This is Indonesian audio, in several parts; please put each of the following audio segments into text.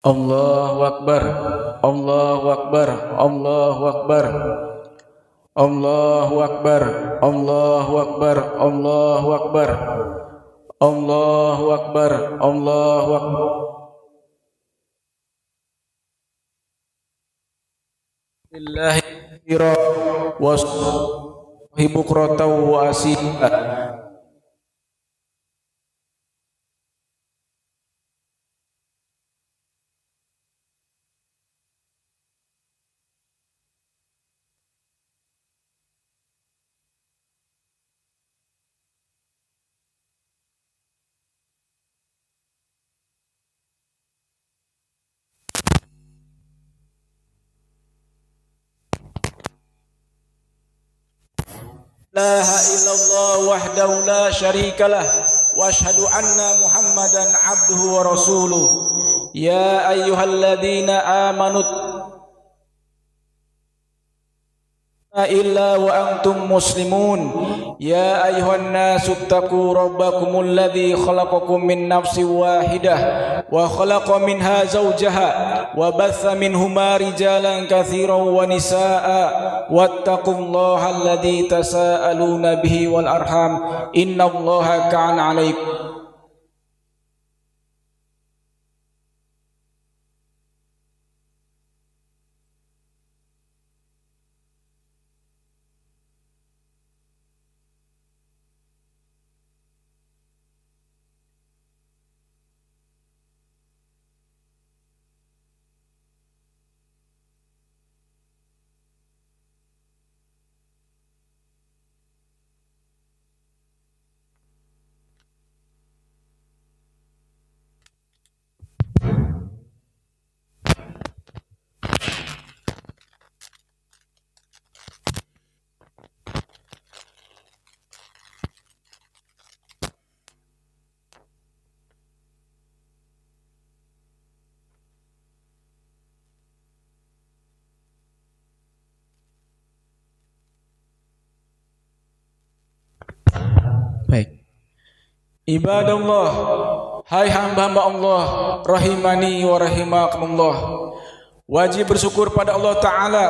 Allahu Akbar, Allahu Akbar, Allahu Akbar, Allahu Akbar, Allahu Akbar, Allahu Akbar, Allahu Akbar, Allahu Akbar. Billahi wa bukratan wa asila. La ilaha illallah wahdahu la syarikalah wa asyhadu anna Muhammadan abduhu wa rasuluh. Ya ayyuhalladzina amanu illa wa antum muslimun. Ya ayyuhan nasu taqu rabbakumul ladzi khalaqakum min nafsin wahidah wa khalaqa minha zawjaha wa batha minhuma rijalan katsiran wa nisaa wattaqullaha alladzi tasaaluna bihi wal arham innallaha kana 'alaikum. Baik. Ibadallah, hai hamba-hamba Allah, rahimani wa rahimakumullah. Wajib bersyukur pada Allah Ta'ala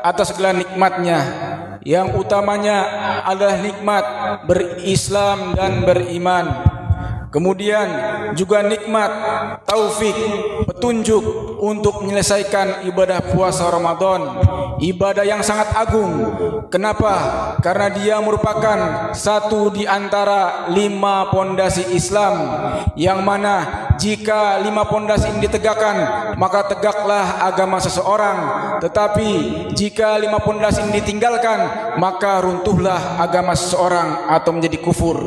atas segala nikmatnya. Yang utamanya adalah nikmat berislam dan beriman. Kemudian juga nikmat taufik, petunjuk untuk menyelesaikan ibadah puasa Ramadan, ibadah yang sangat agung. Kenapa? Karena dia merupakan satu di antara 5 pondasi Islam, yang mana jika 5 pondasi ini ditegakkan, maka tegaklah agama seseorang. Tetapi jika 5 pondasi ini ditinggalkan, maka runtuhlah agama seseorang atau menjadi kufur.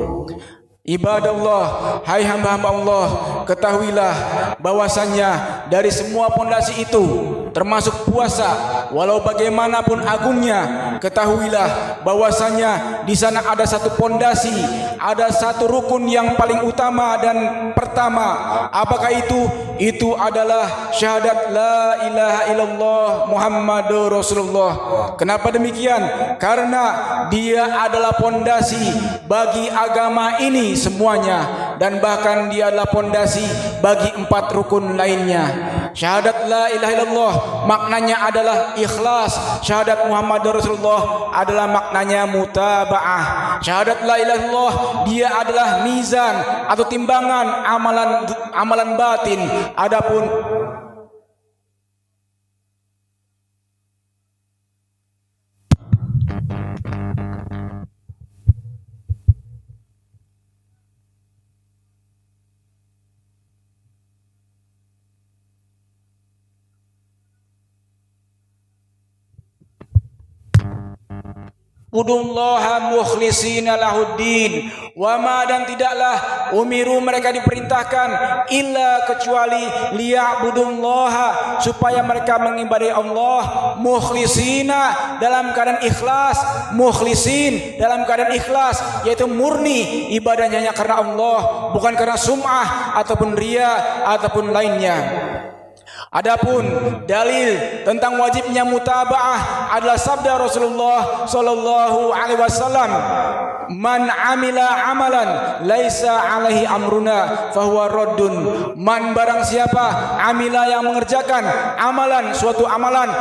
Ibadallah, hai hamba-hamba Allah, ketahuilah bahwasannya dari semua pondasi itu, termasuk puasa, walau bagaimanapun agungnya, ketahuilah bahwasannya di sana ada satu pondasi, ada satu rukun yang paling utama dan pertama. Apakah itu? Itu adalah syahadat la ilaha illallah Muhammadur Rasulullah. Kenapa demikian? Karena dia adalah pondasi bagi agama ini semuanya, dan bahkan dia adalah pondasi bagi 4 rukun lainnya. Syahadat la ilaha illallah maknanya adalah ikhlas. Syahadat Muhammadur Rasulullah adalah maknanya mutabaah. Syahadat la ilaha illallah dia adalah mizan atau timbangan amalan batin. Adapun Udullaha mukhlisina lahuddin wama, dan tidaklah umiru mereka diperintahkan illa kecuali liya'budullaha, supaya mereka mengibadai Allah mukhlisina dalam keadaan ikhlas, mukhlisin dalam keadaan ikhlas, yaitu murni ibadahnya hanya karena Allah, bukan karena sum'ah ataupun riya ataupun lainnya. Adapun dalil tentang wajibnya mutaba'ah adalah sabda Rasulullah sallallahu alaihi wasallam, "Man amila amalan laisa alaihi amruna fahuwa raddun." Man barang siapa amila yang mengerjakan amalan, suatu amalan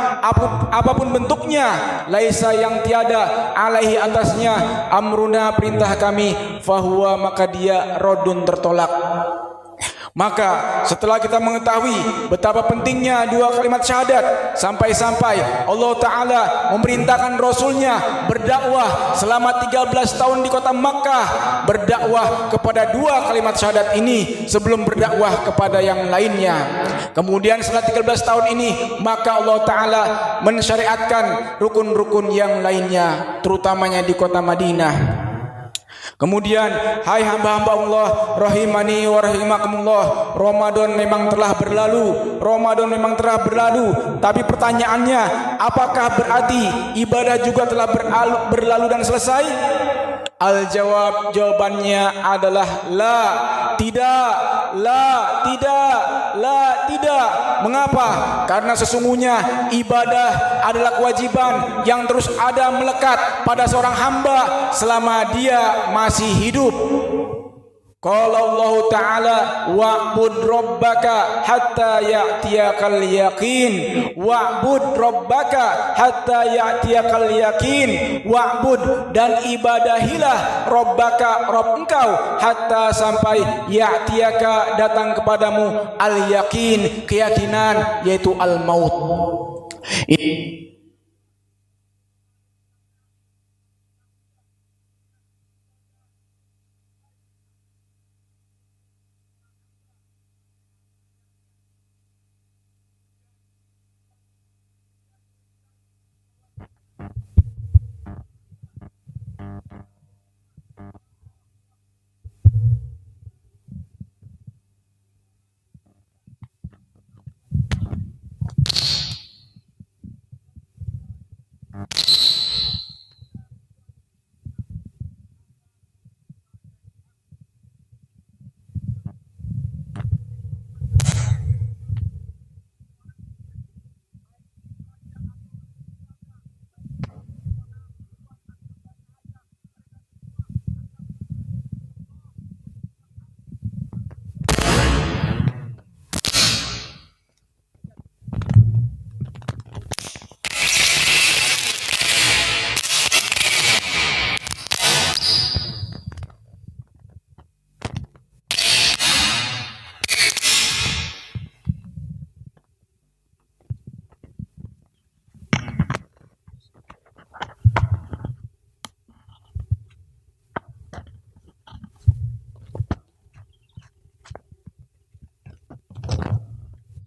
apapun bentuknya, laisa yang tiada alaihi atasnya amruna perintah kami, fahuwa maka dia raddun tertolak. Maka setelah kita mengetahui betapa pentingnya dua kalimat syahadat, sampai-sampai Allah Ta'ala memerintahkan Rasulnya berdakwah selama 13 tahun di kota Makkah, berdakwah kepada dua kalimat syahadat ini sebelum berdakwah kepada yang lainnya. Kemudian setelah 13 tahun ini, maka Allah Ta'ala mensyariatkan rukun-rukun yang lainnya, terutamanya di kota Madinah. Kemudian, hai hamba-hamba Allah rahimani wa rahimakumullah, Ramadan memang telah berlalu, tapi pertanyaannya, apakah berarti ibadah juga telah berlalu dan selesai? Jawabannya adalah tidak. Mengapa? Karena sesungguhnya ibadah adalah kewajiban yang terus ada melekat pada seorang hamba selama dia masih hidup. Qala Allah Ta'ala, wa'bud rabbaka hatta ya'tiyakal yaqin. Wa'bud rabbaka hatta ya'tiyakal yaqin. Wa'bud, dan ibadahilah rabbaka, Rabb engkau, hatta sampai ya'tiyaka datang kepadamu al yaqin, keyakinan, yaitu al maut.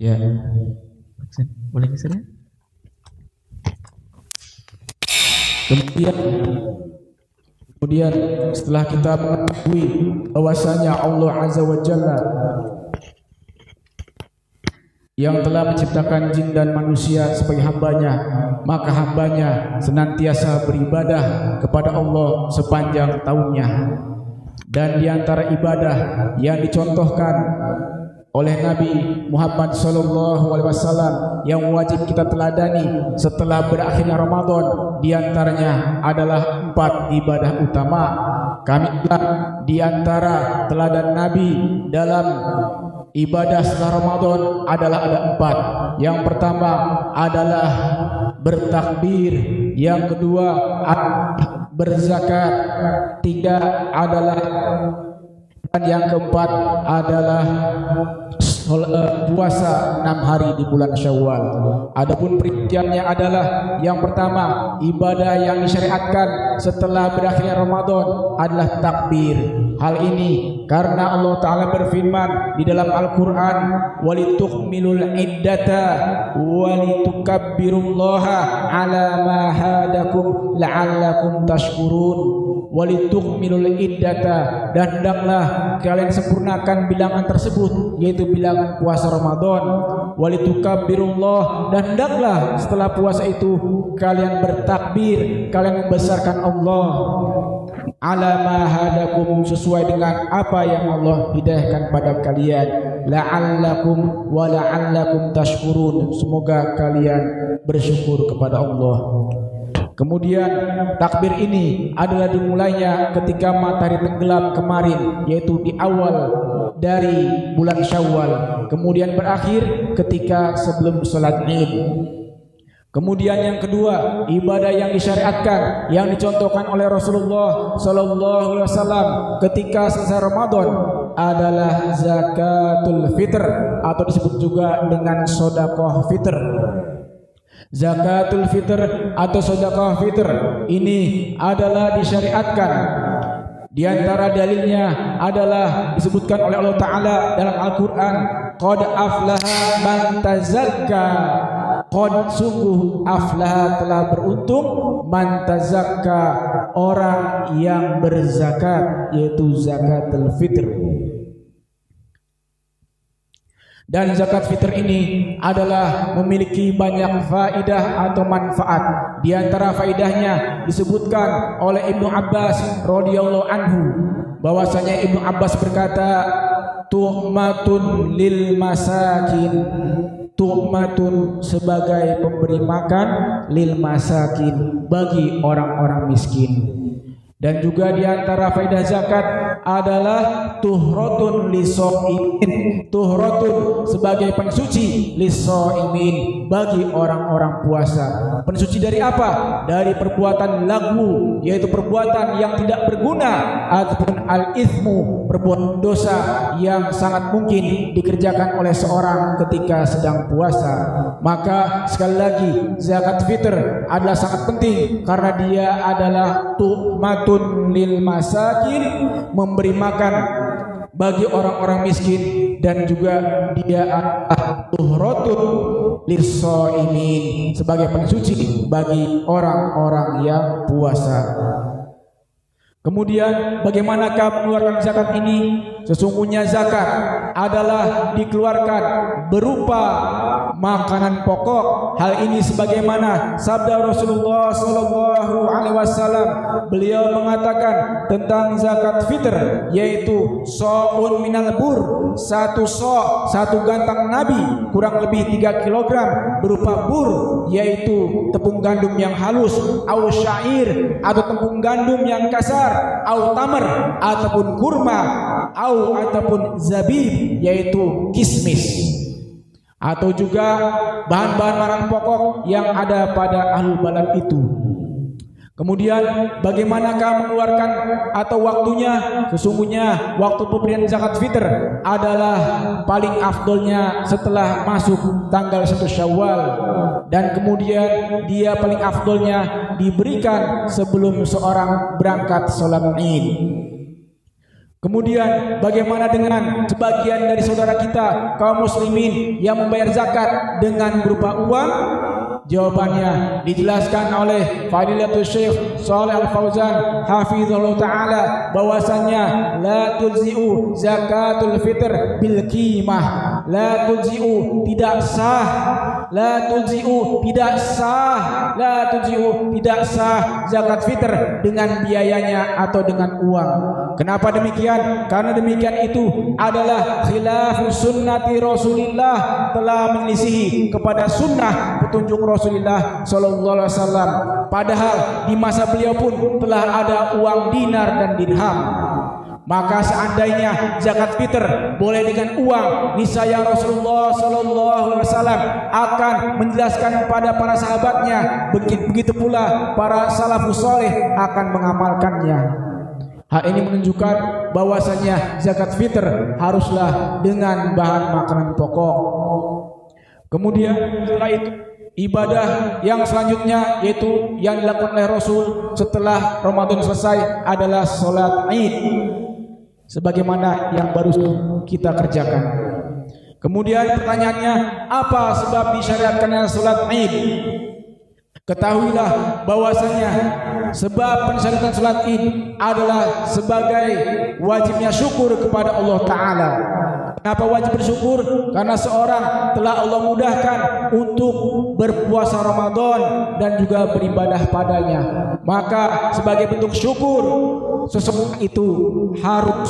Ya, boleh kesana? Kemudian setelah kita mengetahui bahwasanya Allah Azza wa Jalla yang telah menciptakan jin dan manusia sebagai hambanya, maka hambanya senantiasa beribadah kepada Allah sepanjang tahunnya. Dan di antara ibadah yang dicontohkan oleh Nabi Muhammad sallallahu alaihi wasallam yang wajib kita teladani setelah berakhirnya Ramadan, di antaranya adalah 4 ibadah utama. Kami di antara teladan Nabi dalam ibadah setelah Ramadan adalah ada 4. Yang pertama adalah bertakbir, yang kedua berzakat, 3 adalah, dan yang keempat adalah puasa 6 hari di bulan Syawal. Adapun perinciannya adalah, yang pertama, ibadah yang disyariatkan setelah berakhirnya Ramadan adalah takbir. Hal ini karena Allah Ta'ala berfirman di dalam Al-Quran, walitukmilul iddata walitukabbirullaha ala ma hadakum la'allakum tashkurun. Walitukmilul iddata, dan hendaklah kalian sempurnakan bilangan tersebut, yaitu bilangan puasa Ramadan. Walitukabbirullah, dan hendaklah setelah puasa itu kalian bertakbir, kalian membesarkan Allah ala ma hadakum, sesuai dengan apa yang Allah hidayahkan pada kalian. la'allakum wa la'allakum tashkurun. Semoga kalian bersyukur kepada Allah. Kemudian takbir ini adalah dimulainya ketika matahari tenggelam kemarin, yaitu di awal dari bulan Syawal, kemudian berakhir ketika sebelum sholat Id. Kemudian yang kedua, ibadah yang disyariatkan, yang dicontohkan oleh Rasulullah Sallallahu Alaihi Wasallam ketika selesai Ramadan adalah zakatul fitr, atau disebut juga dengan sedekah fitr. Zakatul fitr atau sedekah fitr ini adalah disyariatkan. Di antara dalilnya adalah disebutkan oleh Allah Ta'ala dalam Al-Quran, qad aflaha man tazakka, qad sungguh aflaha telah beruntung, man tazakka orang yang berzakat, yaitu zakatul fitr. Dan zakat fitr ini adalah memiliki banyak faidah atau manfaat. Di antara faidahnya disebutkan oleh Ibnu Abbas radhiyallahu anhu, bahwasanya Ibnu Abbas berkata, tuhmatun lil masakin, tuhmatun sebagai pemberi makan, lil masakin bagi orang-orang miskin. Dan juga di antara faedah zakat adalah tuhratun lisoimin, tuhratun sebagai pensuci lisoimin bagi orang-orang puasa. Pensuci dari apa? Dari perbuatan lagwu, yaitu perbuatan yang tidak berguna, ataupun al-ithmu, perbuatan dosa yang sangat mungkin dikerjakan oleh seorang ketika sedang puasa. Maka sekali lagi, zakat fitr adalah sangat penting karena dia adalah tuhmatun lil masakin, memberi makan bagi orang-orang miskin, dan juga dia adalah tuhratun lis-shaimin, sebagai pensuci bagi orang-orang yang puasa. Kemudian bagaimanakah mengeluarkan zakat ini? Sesungguhnya zakat adalah dikeluarkan berupa makanan pokok. Hal ini sebagaimana sabda Rasulullah Sallallahu Alaihi Wasallam. Beliau mengatakan tentang zakat fitr, yaitu so'un minal bur, satu gantang nabi, kurang lebih 3 kilogram berupa bur, yaitu tepung gandum yang halus, au syair atau tepung gandum yang kasar, au tamar ataupun kurma, au ataupun zabib yaitu kismis, atau juga bahan-bahan makanan pokok yang ada pada ahlul balad itu. Kemudian bagaimanakah mengeluarkan atau waktunya? Sesungguhnya waktu pemberian zakat fitr adalah paling afdolnya setelah masuk tanggal 1 Syawal, dan kemudian dia paling afdolnya diberikan sebelum seorang berangkat sholat Id. Kemudian bagaimana dengan sebagian dari saudara kita kaum muslimin yang membayar zakat dengan berupa uang? Jawabannya dijelaskan oleh Fadilatul Syekh Shalih Al-Fauzan hafizahullah taala, bahwasanya la tujzi'u zakatul fitr bil qimah, la tujzi'u tidak sah, la tujzi'u tidak sah, la tujzi'u tidak sah zakat fitr dengan biayanya atau dengan uang. Kenapa demikian? Karena demikian itu adalah khilafus sunnati Rasulillah, telah menyelisihi kepada sunnah petunjuk Rasulullah Sallallahu Alaihi Wasallam. Padahal di masa beliau pun telah ada uang dinar dan dirham. Maka seandainya zakat fitr boleh dengan uang, niscaya Rasulullah Sallallahu Alaihi Wasallam akan menjelaskan kepada para sahabatnya, begitu pula para salafus saleh akan mengamalkannya. Hal ini menunjukkan bahwasanya zakat fitr haruslah dengan bahan makanan pokok. Kemudian setelah itu ibadah yang selanjutnya, yaitu yang dilakukan oleh Rasul setelah Ramadan selesai adalah sholat Id, sebagaimana yang baru kita kerjakan. Kemudian pertanyaannya, apa sebab disyariatkannya sholat Id? Ketahuilah bahwasanya sebab pensyariatan sholat Id adalah sebagai wajibnya syukur kepada Allah Ta'ala. Kenapa wajib bersyukur? Karena seorang telah Allah mudahkan untuk berpuasa Ramadan dan juga beribadah padanya. Maka sebagai bentuk syukur, seseorang itu harus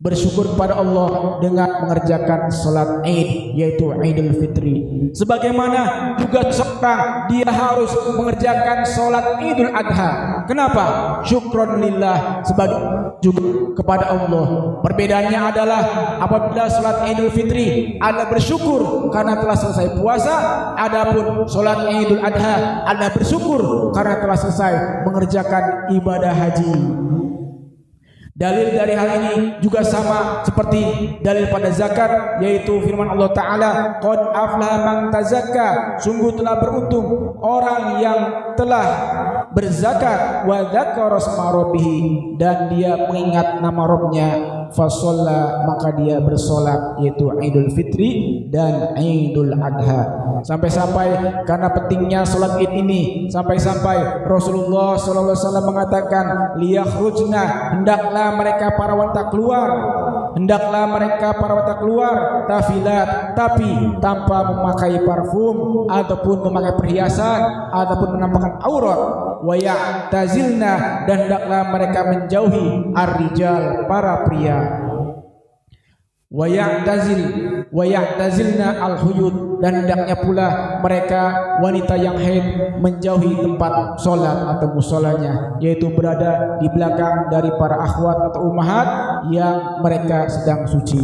bersyukur kepada Allah dengan mengerjakan salat Id, yaitu Idul Fitri. Sebagaimana juga seorang dia harus mengerjakan salat Idul Adha. Kenapa? Syukron lillah, sebagai juga kepada Allah. Perbedaannya adalah apabila salat Idul Fitri Anda bersyukur karena telah selesai puasa, adapun salat Idul Adha Anda bersyukur karena telah selesai mengerjakan ibadah haji. Dalil dari hal ini juga sama seperti dalil pada zakat, yaitu firman Allah Ta'ala, qad aflaha man tazakka, sungguh telah beruntung orang yang telah berzakat, wa dzakara isma rabbih, dan dia mengingat nama Rabbnya, fasalla, maka dia bersolat, yaitu Idul Fitri dan Idul Adha. Sampai-sampai karena pentingnya solat Id ini, sampai-sampai Rasulullah SAW mengatakan, liyakhrujna, hendaklah mereka para wanita keluar, hendaklah mereka para wanita keluar tafilat, tapi tanpa memakai parfum ataupun memakai perhiasan ataupun menampakkan aurat, wa ya'tazilna, dan hendaklah mereka menjauhi ar-rijal, para pria, wa ya'tazilna al-huyud, dan hendaknya pula mereka wanita yang haid menjauhi tempat solat atau musolanya, yaitu berada di belakang dari para akhwat atau ummahat yang mereka sedang suci.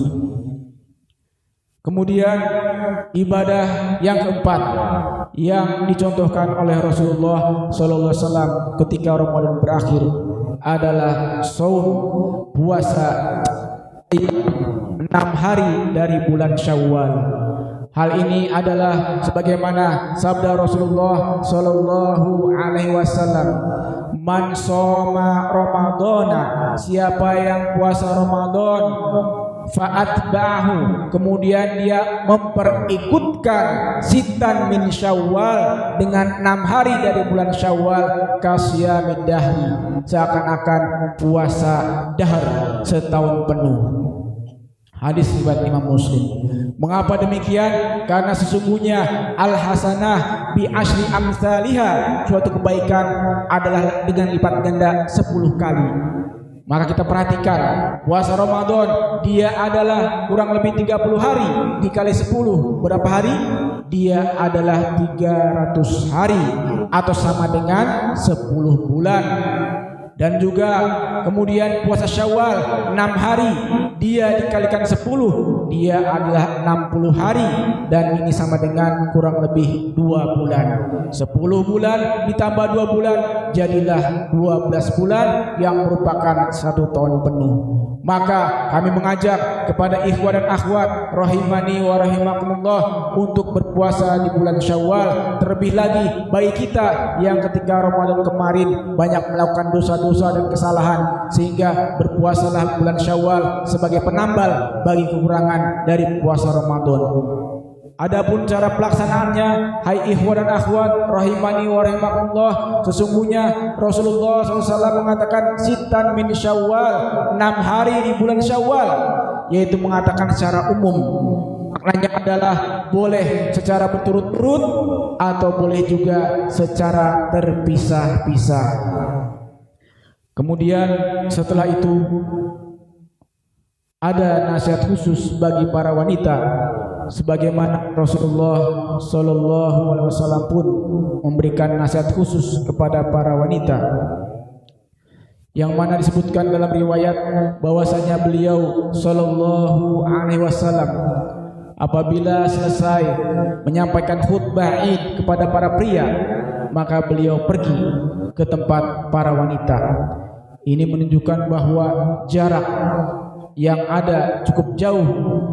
Kemudian ibadah yang keempat yang dicontohkan oleh Rasulullah SAW ketika Ramadan berakhir adalah saum, puasa 6 hari dari bulan Syawal. Hal ini adalah sebagaimana sabda Rasulullah sallallahu alaihi wasallam, man shoma ramadhana, siapa yang puasa Ramadan, fa'atba'ahu, kemudian dia memperikutkan sitan min Syawal, dengan 6 hari dari bulan Syawal, kasyamid dahri, seakan-akan puasa dahr, setahun penuh. Hadis riwayat Imam Muslim. Mengapa demikian? Karena sesungguhnya al-hasanah bi asyri amsalihha, suatu kebaikan adalah dengan lipat ganda 10 kali. Maka kita perhatikan, puasa Ramadan dia adalah kurang lebih 30 hari dikali 10, berapa hari? Dia adalah 300 hari atau sama dengan 10 bulan. Dan juga kemudian puasa Syawal 6 hari, dia dikalikan 10, dia adalah 60 hari, dan ini sama dengan kurang lebih 2 bulan. 10 bulan ditambah 2 bulan jadilah 12 bulan yang merupakan 1 tahun penuh. Maka kami mengajak kepada ikhwan dan akhwat rahimani wa rahimakumullah untuk berpuasa di bulan Syawal. Terlebih lagi bagi kita yang ketika Ramadan kemarin banyak melakukan dosa-dosa dan kesalahan, sehingga berpuasalah bulan Syawal sebagai penambal bagi kekurangan dari puasa Ramadan. Adapun cara pelaksanaannya, hai ikhwan dan akhwat rahimani wa rahimakumullah, sesungguhnya Rasulullah SAW mengatakan sitan min Syawal, 6 hari di bulan Syawal, yaitu mengatakan secara umum. Maknanya adalah boleh secara berturut-turut atau boleh juga secara terpisah-pisah. Kemudian setelah itu ada nasihat khusus bagi para wanita, sebagaimana Rasulullah sallallahu alaihi wasallam pun memberikan nasihat khusus kepada para wanita, yang mana disebutkan dalam riwayat bahwasanya beliau sallallahu alaihi wasallam apabila selesai menyampaikan khutbah Id kepada para pria, maka beliau pergi ke tempat para wanita. Ini menunjukkan bahwa jarak yang ada cukup jauh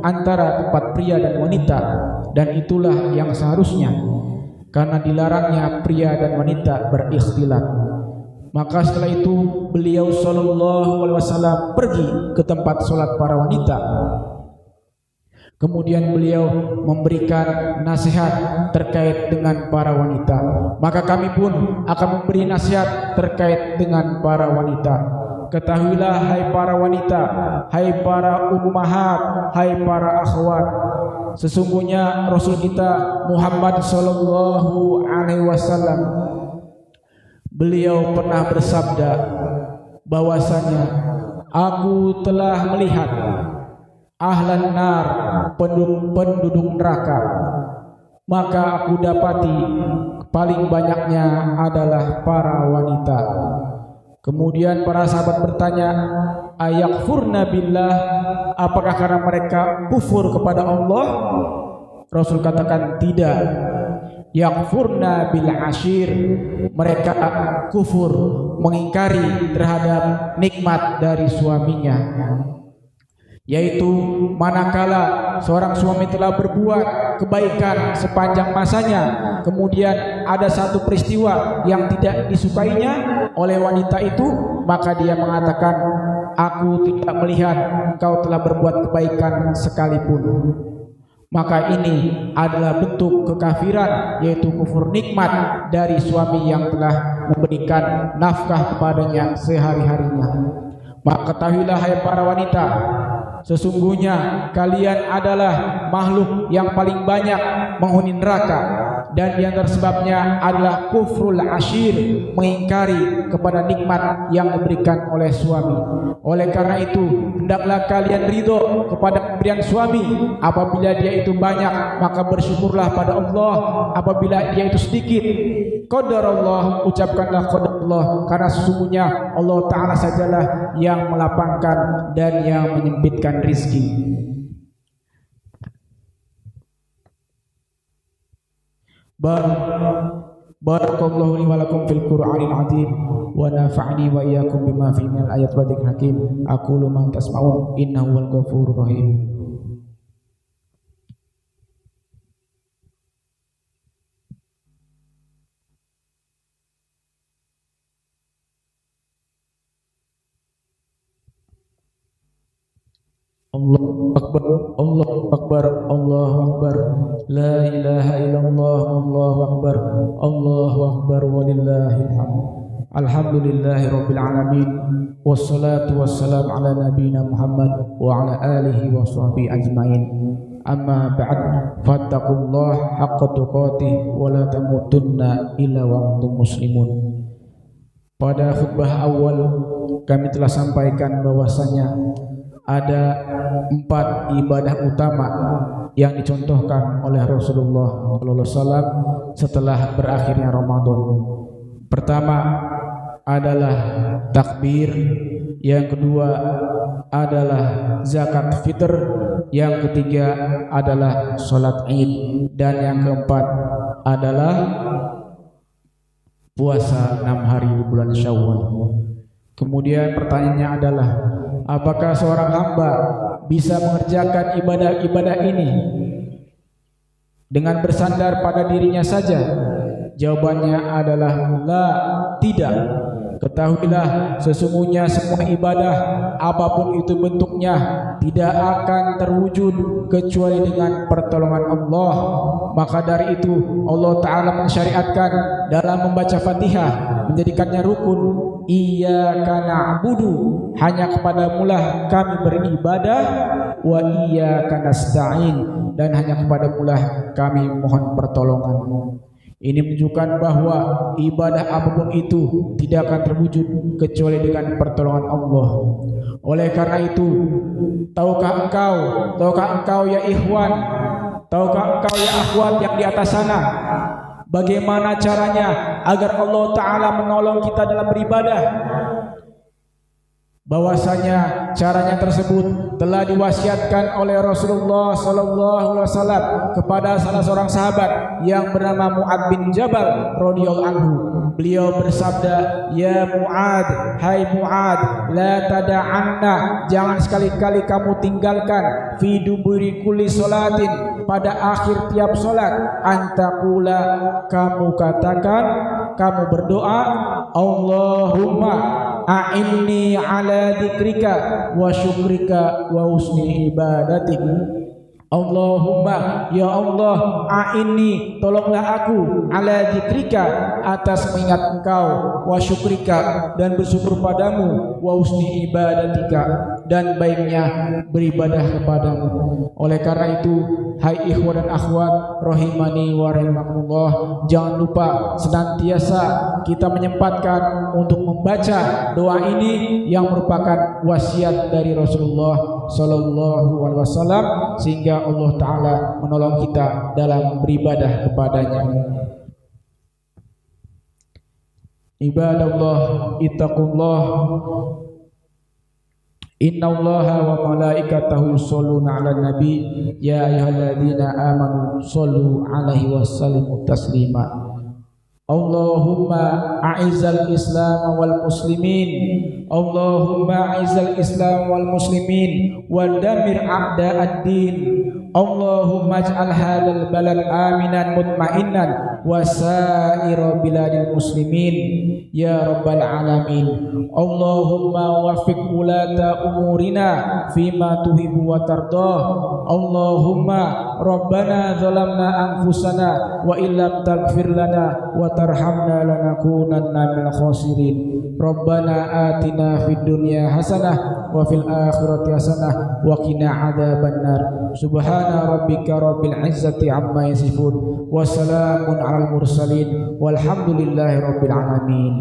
antara tempat pria dan wanita, dan itulah yang seharusnya, karena dilarangnya pria dan wanita berikhtilat. Maka setelah itu beliau sallallahu alaihi wasallam pergi ke tempat sholat para wanita. Kemudian beliau memberikan nasihat terkait dengan para wanita. Maka kami pun akan memberi nasihat terkait dengan para wanita. Ketahuilah hai para wanita, hai para ummahat, hai para akhwat, sesungguhnya Rasul kita Muhammad sallallahu alaihi wasallam beliau pernah bersabda bahwasanya aku telah melihat ahlan nar, penduduk neraka. Maka aku dapati paling banyaknya adalah para wanita. Kemudian para sahabat bertanya, ayakfurna billah, apakah karena mereka kufur kepada Allah? Rasul katakan tidak. Yakfurna bil ashir, mereka kufur, mengingkari terhadap nikmat dari suaminya. Yaitu manakala seorang suami telah berbuat kebaikan sepanjang masanya, kemudian ada satu peristiwa yang tidak disukainya oleh wanita itu, maka dia mengatakan, aku tidak melihat engkau telah berbuat kebaikan sekalipun. Maka ini adalah bentuk kekafiran, yaitu kufur nikmat dari suami yang telah memberikan nafkah kepadanya sehari-harinya. Maka ketahuilah hai para wanita, sesungguhnya kalian adalah makhluk yang paling banyak menghuni neraka, dan yang tersebabnya adalah kufrul ashir, mengingkari kepada nikmat yang diberikan oleh suami. Oleh karena itu, hendaklah kalian ridho kepada pemberian suami. Apabila dia itu banyak, maka bersyukurlah pada Allah. Apabila dia itu sedikit, qadarullah, ucapkanlah qadarullah, karena sesungguhnya Allah Ta'ala sajalah yang melapangkan dan yang menyempitkan rizki. Barakallahu li wa lakum fil Qur'anil azim wa nafa'ni wa iyyakum bima fihi minal ayat wa dzikril hakim. Aqulu ma tasma'un innahu wal ghafurur rahim. Allahu Akbar, Allahu Akbar, Allahu Akbar, la ilaha illallah, Allahu Akbar, Allahu Akbar, walillahil hamd. Alhamdulillahi rabbil alamin, wassalatu wassalamu ala nabiyyina Muhammad wa ala alihi wa sahbihi ajmain. Amma ba'd, fattaqullaha haqqa tuqatih wa la tamutunna illa wa antum muslimun. Pada khutbah awal kami telah sampaikan bahwasanya ada 4 ibadah utama yang dicontohkan oleh Rasulullah SAW setelah berakhirnya Ramadan. Pertama adalah takbir, yang kedua adalah zakat fitr, yang ketiga adalah sholat id, dan yang keempat adalah puasa 6 hari di bulan Syawal. Kemudian pertanyaannya adalah, apakah seorang hamba bisa mengerjakan ibadah-ibadah ini dengan bersandar pada dirinya saja? Jawabannya adalah la, tidak. Ketahuilah sesungguhnya semua ibadah apapun itu bentuknya tidak akan terwujud kecuali dengan pertolongan Allah. Maka dari itu Allah Ta'ala mensyariatkan dalam membaca Fatihah, menjadikannya rukun. Iyyaka na'budu, hanya kepadamulah kami beribadah, wa iyyaka nasta'in, dan hanya kepadamulah kami mohon pertolongan. Ini menunjukkan bahwa ibadah apapun itu tidak akan terwujud kecuali dengan pertolongan Allah. Oleh karena itu, tahukah engkau ya ikhwan, tahukah engkau ya akhwat yang di atas sana, bagaimana caranya agar Allah Ta'ala menolong kita dalam beribadah? Bahwasanya caranya tersebut telah diwasiatkan oleh Rasulullah SAW kepada salah seorang sahabat yang bernama Mu'ad bin Jabal radhiyallahu anhu. Beliau bersabda, ya Mu'ad, hai Mu'ad, la tada'anna, jangan sekali-kali kamu tinggalkan, fi duburi kulli sholatin, pada akhir tiap solat, antakula, kamu katakan, kamu berdoa, Allahumma a'inni ala dzikrika wa syukrika wa husni ibadatik. Allahumma, ya Allah, a'inni, tolonglah aku, ala dzikrika, atas mengingat engkau, wa syukrika, dan bersyukur padamu, wa husni ibadatika, dan baiknya beribadah kepadamu. Oleh karena itu, hai ikhwan dan akhwat rahimani wa rahimakumullah, jangan lupa senantiasa kita menyempatkan untuk membaca doa ini yang merupakan wasiat dari Rasulullah sallallahu alaihi wasallam, sehingga Allah taala menolong kita dalam beribadah kepadanya. Ibadallah ittaqullah, innallaha wa malaikatahu yusholluna 'alan nabi ya ayyuhalladzina amanu shollu 'alaihi wa sallimu taslima. Allahumma a'izzal islam wal muslimin, Allahumma a'izzal islam wal muslimin wa damir a'da'ad-din, Allahumma ij'al hadzal balad aminan mutma'innan wa sa'ira biladil muslimin ya rabbal alamin. Allahumma waffiq wulata umurina fima tuhibbu wa tardah. Allahumma rabbana zalamna anfusana wa illam taghfir lana wa tarhamna lanakunanna minal khasirin. Rabbana atina fid dunya hasanah wa fil akhirati hasanah wa qina adzabannar. Subhana rabbika rabbil izzati amma yasifun wa salamun alal mursalin walhamdulillahi rabbil alamin.